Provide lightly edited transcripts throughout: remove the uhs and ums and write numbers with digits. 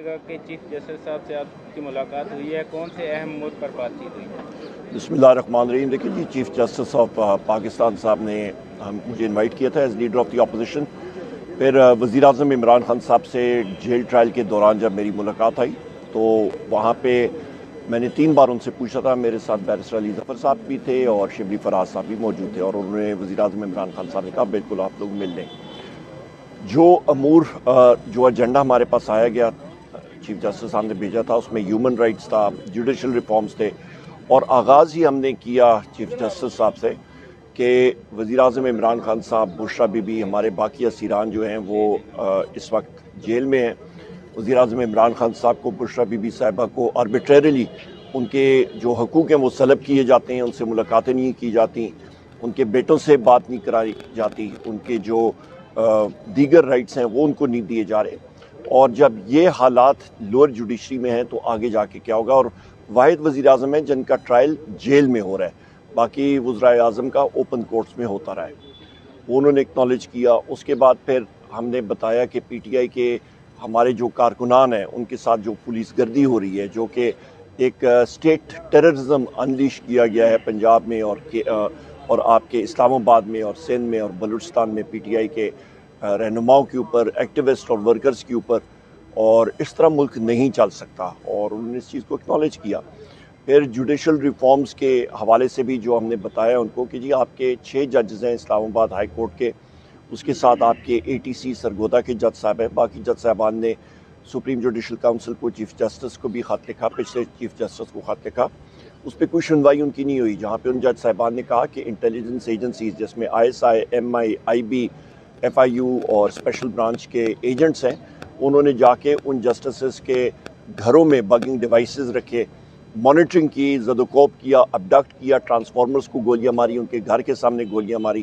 گا کہ chief justice صاحب سے آپ کی ملاقات ہوئی ہے، کون سے اہم امور پر بات چیت ہوئی ہے؟ بسم اللہ الرحمن الرحیم۔ دیکھیں جی، چیف جسٹس آف پاکستان صاحب نے مجھے انوائٹ کیا تھا as leader of the opposition. پھر وزیر اعظم عمران خان صاحب سے جیل ٹرائل کے دوران جب میری ملاقات آئی تو وہاں پہ میں نے 3 بار ان سے پوچھا تھا۔ میرے ساتھ بیرسٹر علی ظفر صاحب بھی تھے اور شبلی فراز صاحب بھی موجود تھے، اور انہوں نے وزیر اعظم عمران خان صاحب نے کہا بالکل آپ لوگ مل لیں۔ جو امور جو ایجنڈا ہمارے پاس آیا گیا چیف جسٹس صاحب نے بھیجا تھا، اس میں ہیومن رائٹس تھا، جوڈیشل ریفارمز تھے، اور آغاز ہی ہم نے کیا چیف جسٹس صاحب سے کہ وزیر اعظم عمران خان صاحب، بشرا بی بی، ہمارے باقی اسیران جو ہیں وہ اس وقت جیل میں ہیں۔ وزیر اعظم عمران خان صاحب کو، بشرا بی بی صاحبہ کو آربیٹریرلی ان کے جو حقوق ہیں وہ سلب کیے جاتے ہیں، ان سے ملاقاتیں نہیں کی جاتی، ان کے بیٹوں سے بات نہیں کرائی جاتی، ان کے جو دیگر رائٹس ہیں وہ ان کو نہیں دیے جا رہے۔ اور جب یہ حالات لوئر جوڈیشری میں ہیں تو آگے جا کے کیا ہوگا؟ اور واحد وزیر اعظم ہیں جن کا ٹرائل جیل میں ہو رہا ہے، باقی وزرائے اعظم کا اوپن کورٹس میں ہوتا رہا ہے۔ وہ انہوں نے اکنالج کیا۔ اس کے بعد پھر ہم نے بتایا کہ پی ٹی آئی کے ہمارے جو کارکنان ہیں ان کے ساتھ جو پولیس گردی ہو رہی ہے، جو کہ ایک اسٹیٹ ٹیررزم انلیش کیا گیا ہے پنجاب میں اور آپ کے اسلام آباد میں اور سندھ میں اور بلوچستان میں پی ٹی آئی کے رہنماؤں کے اوپر، ایکٹیوسٹ اور ورکرز کے اوپر، اور اس طرح ملک نہیں چل سکتا، اور انہوں نے اس چیز کو اکنالج کیا۔ پھر جوڈیشل ریفارمز کے حوالے سے بھی جو ہم نے بتایا ان کو کہ جی آپ کے 6 ججز ہیں اسلام آباد ہائی کورٹ کے، اس کے ساتھ آپ کے اے ٹی سی سرگودا کے جج صاحب ہیں، باقی جج صاحبان نے سپریم جوڈیشل کونسل کو، چیف جسٹس کو بھی خط لکھا، پچھلے چیف جسٹس کو خط لکھا، اس پہ کوئی سنوائی ان کی نہیں ہوئی، جہاں پہ ان جج صاحبان نے کہا کہ انٹیلیجنس ایجنسیز جس میں I S I, M I, I B, F I U اور اسپیشل برانچ کے ایجنٹس ہیں، انہوں نے جا کے ان جسٹسز کے گھروں میں بگنگ ڈیوائسز رکھے، مانیٹرنگ کی، زد و کوب کیا، ابڈکٹ کیا، ٹرانسفارمرز کو گولیاں ماری، ان کے گھر کے سامنے گولیاں ماری۔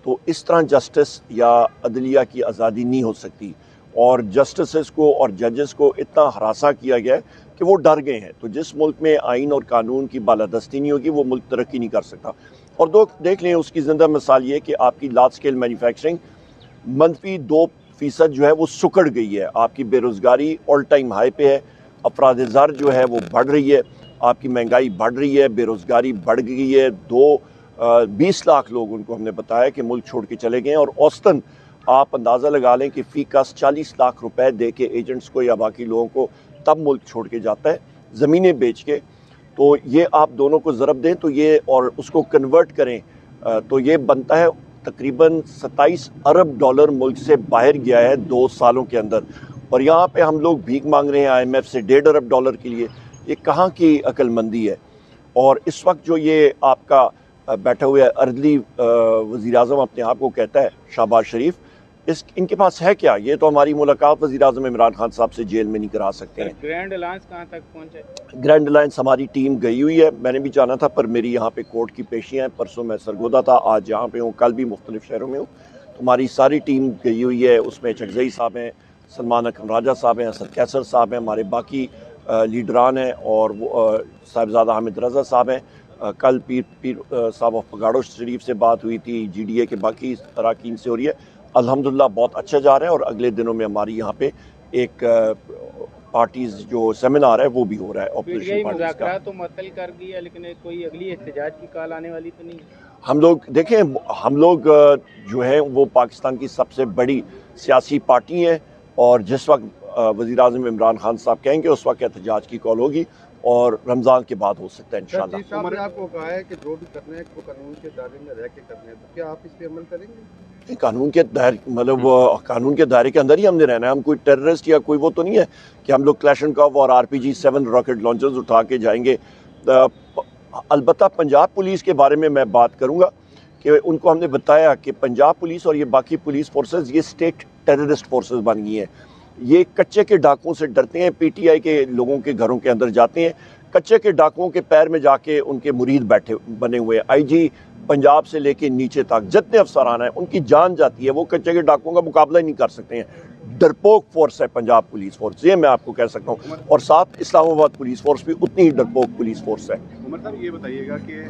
تو اس طرح جسٹس یا عدلیہ کی آزادی نہیں ہو سکتی، اور جسٹسز کو اور ججز کو اتنا ہراساں کیا گیا ہے کہ وہ ڈر گئے ہیں۔ تو جس ملک میں آئین اور قانون کی بالادستی نہیں ہوگی وہ ملک ترقی نہیں کر سکتا۔ اور دیکھ لیں اس کی زندہ مثال یہ کہ آپ کی لارج اسکیل مینوفیکچرنگ -2% جو ہے وہ سکڑ گئی ہے، آپ کی بے روزگاری آل ٹائم ہائی پہ ہے، افراد زر جو ہے وہ بڑھ رہی ہے، آپ کی مہنگائی بڑھ رہی ہے، بے روزگاری بڑھ گئی ہے۔ 20 لاکھ لوگ ان کو ہم نے بتایا کہ ملک چھوڑ کے چلے گئے ہیں، اور اوسطاً آپ اندازہ لگا لیں کہ فی کس 40 لاکھ روپے دے کے ایجنٹس کو یا باقی لوگوں کو تب ملک چھوڑ کے جاتا ہے، زمینیں بیچ کے۔ تو یہ آپ دونوں کو ضرب دیں تو یہ، اور اس کو کنورٹ کریں تو یہ بنتا ہے تقریباً 27 ارب ڈالر ملک سے باہر گیا ہے 2 سالوں کے اندر، اور یہاں پہ ہم لوگ بھیک مانگ رہے ہیں آئی ایم ایف سے 1.5 ارب ڈالر کے لیے۔ یہ کہاں کی عقل مندی ہے؟ اور اس وقت جو یہ آپ کا بیٹھا ہوا ہے ارلی وزیر اعظم اپنے آپ کو کہتا ہے شہباز شریف، ان کے پاس ہے کیا؟ یہ تو ہماری ملاقات وزیر اعظم عمران خان صاحب سے جیل میں نہیں کرا سکتے ہیں۔ گرینڈ الائنس کہاں تک پہنچے؟ گرینڈ الائنس ہماری ٹیم گئی ہوئی ہے، میں نے بھی جانا تھا پر میری یہاں پہ کورٹ کی پیشیاں ہیں، پرسوں میں سرگودا تھا، آج یہاں پہ ہوں، کل بھی مختلف شہروں میں ہوں۔ ہماری ساری ٹیم گئی ہوئی ہے، اس میں چکزئی صاحب ہیں، سلمان اکرم راجہ صاحب ہیں، اسد کیسر صاحب ہیں، ہمارے باقی لیڈران ہیں، اور صاحبزادہ حامد رضا صاحب ہیں۔ کل پیر صاحب آف پگاڑو شریف سے بات ہوئی تھی، جی ڈی اے کے باقی اراکین سے ہو رہی ہے۔ الحمدللہ بہت اچھا جا رہا ہے، اور اگلے دنوں میں ہماری یہاں پہ ایک پارٹیز جو سیمینار ہے وہ بھی ہو رہا ہے اپوزیشن پارٹیز کا۔ مذاکرات تو معطل کر دی ہے، لیکن کوئی اگلی احتجاج کی کال آنے والی تو نہیں ہے؟ ہم لوگ دیکھیں، ہم لوگ جو ہیں وہ پاکستان کی سب سے بڑی سیاسی پارٹی ہیں، اور جس وقت وزیر اعظم عمران خان صاحب کہیں گے اس وقت احتجاج کی کال ہوگی، اور رمضان کے بعد ہو سکتا ہے انشاءاللہ۔ چیف صاحب نے آپ کو کہا ہے کہ جو بھی کرنا ہے وہ قانون کے دائرے میں رہ کے کرنا ہے، تو کیا آپ اس پہ عمل کریں گے؟ قانون کے قانون کے دائرے کے اندر ہی ہم نے رہنا ہے۔ ہم کوئی ٹیررسٹ یا کوئی وہ تو نہیں ہے کہ ہم لوگ کلیشنکوف اور RPG 7 راکٹ لانچرز اٹھا کے جائیں گے۔ البتہ پنجاب پولیس کے بارے میں بات کروں گا کہ ان کو ہم نے بتایا کہ پنجاب پولیس اور یہ باقی پولیس فورسز یہ اسٹیٹ ٹیررسٹ فورسز بن گئی ہیں۔ یہ کچے کے ڈاکوؤں سے ڈرتے ہیں، پی ٹی آئی کے لوگوں کے گھروں کے اندر جاتے ہیں، کچے کے ڈاکوؤں کے پیر میں جا کے ان کے مرید بنے ہوئے ہیں۔ آئی جی پنجاب سے لے کے نیچے تک جتنے افسران ہیں ان کی جان جاتی ہے، وہ کچے کے ڈاکوؤں کا مقابلہ ہی نہیں کر سکتے ہیں۔ ڈرپوک فورس ہے پنجاب پولیس فورس، یہ میں آپ کو کہہ سکتا ہوں، اور ساتھ اسلام آباد پولیس فورس بھی اتنی ہی ڈرپوک پولیس فورس ہے۔ عمر صاحب یہ بتائیے گا کہ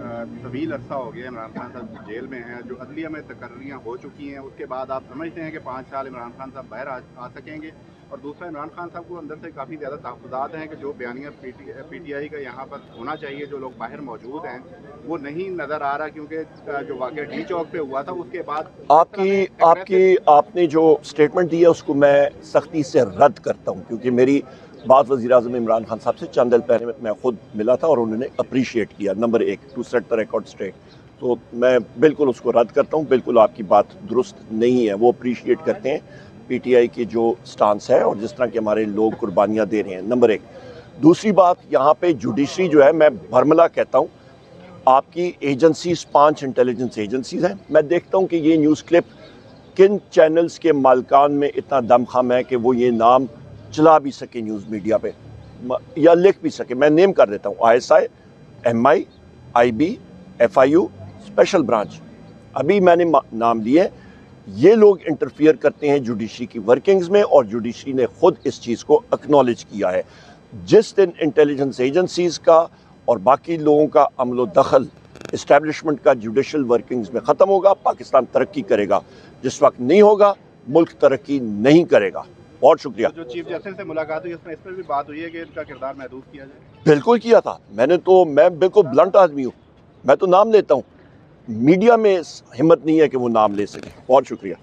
طویل عرصہ ہو گیا عمران خان صاحب جیل میں ہیں, جو عدلیہ میں تقرریاں ہو چکی ہیں, اس کے بعد آپ سمجھتے ہیں کہ 5 سال عمران خان صاحب باہر آ سکیں گے؟ اور دوسرا, عمران خان صاحب کو اندر سے کافی زیادہ تحفظات ہیں کہ جو بیانیہ پی ٹی آئی کا یہاں پر ہونا چاہیے, جو لوگ باہر موجود ہیں وہ نہیں نظر آ رہا, کیونکہ جو واقعہ ڈی چوک پہ ہوا تھا اس کے بعد آپ نے جو سٹیٹمنٹ دی ہے اس کو میں سختی سے رد کرتا ہوں, کیونکہ میری بات وزیر اعظم عمران خان صاحب سے چند دن پہلے میں خود ملا تھا اور انہوں نے اپریشیٹ کیا, number 1 to set the record straight. تو میں بالکل اس کو رد کرتا ہوں, بالکل آپ کی بات درست نہیں ہے. وہ اپریشیٹ کرتے ہیں پی ٹی آئی کی جو سٹانس ہے اور جس طرح کے ہمارے لوگ قربانیاں دے رہے ہیں, نمبر 1. دوسری بات, یہاں پہ جوڈیشری جو ہے, میں بھرملا کہتا ہوں, آپ کی ایجنسیز 5 انٹیلیجنس ایجنسیز ہیں. میں دیکھتا ہوں کہ یہ نیوز کلپ کن چینلز کے مالکان میں اتنا دم خم ہے کہ وہ یہ نام چلا بھی سکے نیوز میڈیا پہ یا لکھ بھی سکے. میں نیم کر دیتا ہوں, ISI, MI, IB, FIU, special branch, ابھی میں نے نام دیے. یہ لوگ انٹرفیئر کرتے ہیں جوڈیشری کی ورکنگز میں, اور جوڈیشری نے خود اس چیز کو اکنالج کیا ہے. جس دن انٹیلیجنس ایجنسیز کا اور باقی لوگوں کا عمل و دخل اسٹیبلشمنٹ کا جوڈیشل ورکنگز میں ختم ہوگا, پاکستان ترقی کرے گا. جس وقت نہیں ہوگا, ملک ترقی نہیں کرے گا. بہت شکریہ. جو چیف جسٹس سے ملاقات ہوئی اس پر بھی بات ہوئی ہے کہ ان کا کردار محدود کیا جائے. بالکل کیا تھا میں بالکل بلنٹ آدمی ہوں, میں تو نام لیتا ہوں. میڈیا میں ہمت نہیں ہے کہ وہ نام لے سکے. بہت شکریہ.